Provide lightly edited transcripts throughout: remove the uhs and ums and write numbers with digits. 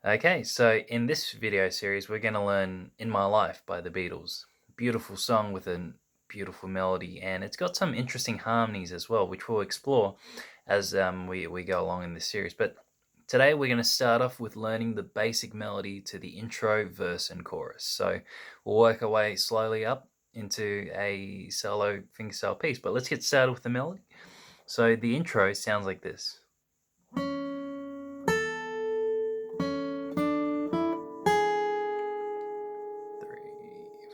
Okay, so in this video series, we're going to learn In My Life by the Beatles. Beautiful song with a beautiful melody, and it's got some interesting harmonies as well, which we'll explore as we go along in this series. But today, we're going to start off with learning the basic melody to the intro, verse, and chorus. So we'll work our way slowly up into a solo fingerstyle piece. But let's get started with the melody. So the intro sounds like this. 3,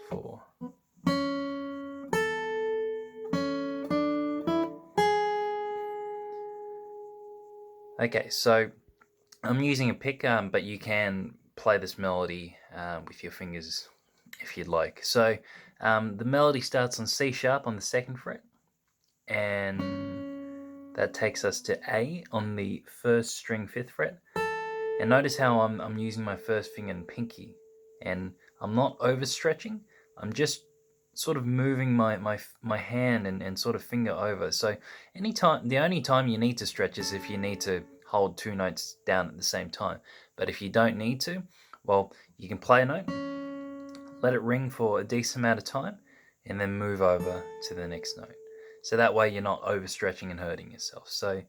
4. Okay, so I'm using a pick, but you can play this melody with your fingers if you'd like. So the melody starts on C sharp on the 2nd fret, and that takes us to A on the 1st string 5th fret. And notice how I'm using my first finger and pinky, and I'm not overstretching. I'm just sort of moving my hand and sort of finger over. So the only time you need to stretch is if you need to hold 2 notes down at the same time. But if you don't need to, well, you can play a note, let it ring for a decent amount of time, and then move over to the next note. So that way you're not overstretching and hurting yourself. So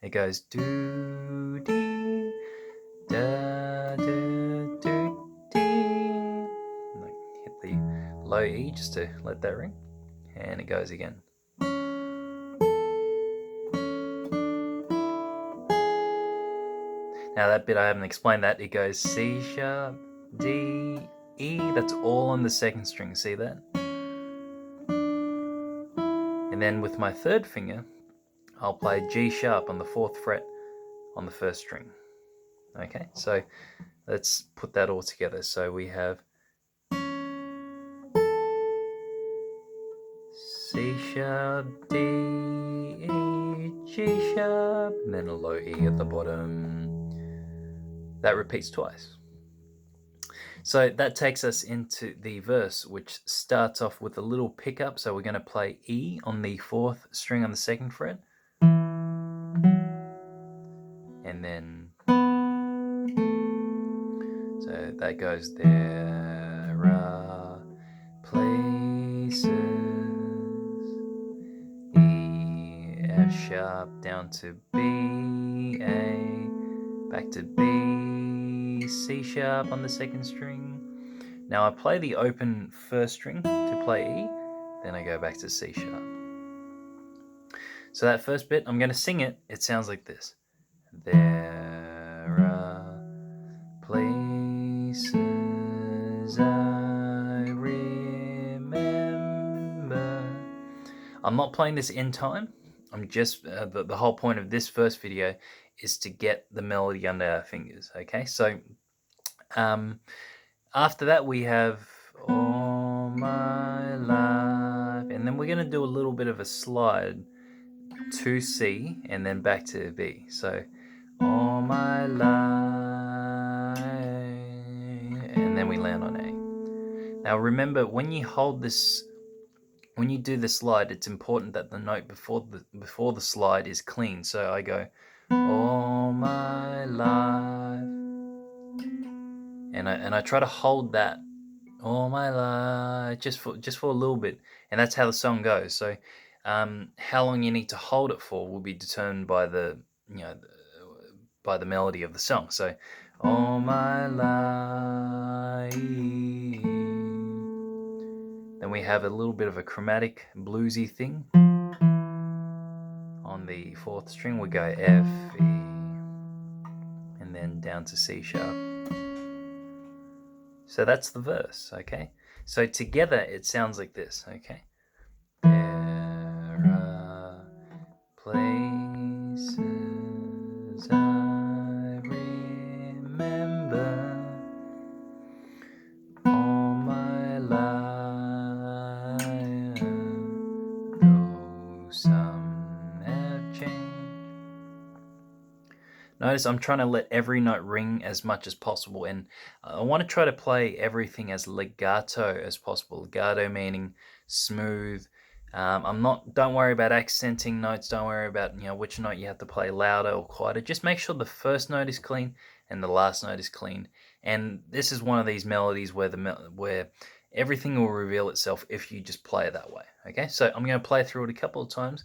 it goes do dee da da do dee. Hit the low E just to let that ring, and it goes again. Now that bit I haven't explained that. It goes C sharp, D, E. That's all on the 2nd string. See that? And then with my 3rd finger, I'll play G sharp on the 4th fret on the 1st string. Okay, so let's put that all together. So we have C sharp, D, E, G sharp, and then a low E at the bottom. That repeats twice. So that takes us into the verse, which starts off with a little pickup. So we're going to play E on the 4th string on the 2nd fret. And then, so that goes there are places, E, F sharp down to B, A, back to B, C sharp on the 2nd string. Now I play the open 1st string to play E, then I go back to C sharp. So that first bit, I'm going to sing it. It sounds like this. There are places I remember. I'm not playing this in time. I'm just, the whole point of this first video is to get the melody under our fingers, okay? So after that we have All My Life, and then we're going to do a little bit of a slide to C and then back to B. So All My Life, and then we land on A. Now remember, when you hold this, when you do the slide, it's important that the note before the slide is clean. So I go All My Life, and I try to hold that All My Life just for a little bit, and that's how the song goes. So how long you need to hold it for will be determined by the by the melody of the song. So All My Life. Then we have a little bit of a chromatic bluesy thing. On the 4th string we go F, E, and then down to C sharp. So that's the verse, okay? So together it sounds like this, okay? There are places I remember all my life, though some have changed. Notice I'm trying to let every note ring as much as possible, and I want to try to play everything as legato as possible. Legato meaning smooth. Don't worry about accenting notes. Don't worry about which note you have to play louder or quieter. Just make sure the first note is clean, and the last note is clean. And this is one of these melodies where where everything will reveal itself if you just play it that way. Okay, so I'm going to play through it a couple of times,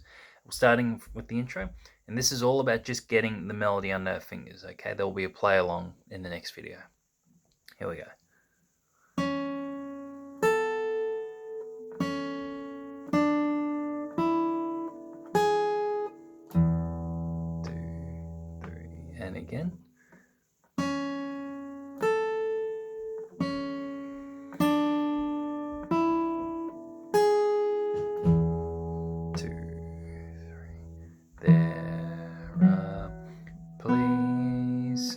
starting with the intro. And this is all about just getting the melody under our fingers. Okay, there will be a play along in the next video. Here we go. 2, 3, and again. 2, 3. There are places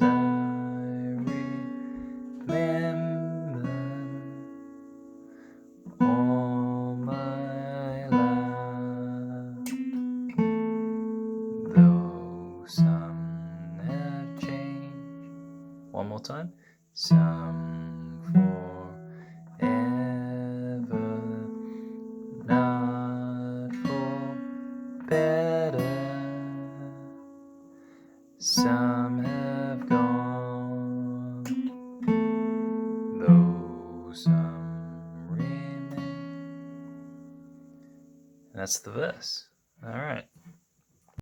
I remember all my life, though some have changed. One more time. Some forever, not for better. Some have gone, though some remain. And that's the verse. All right.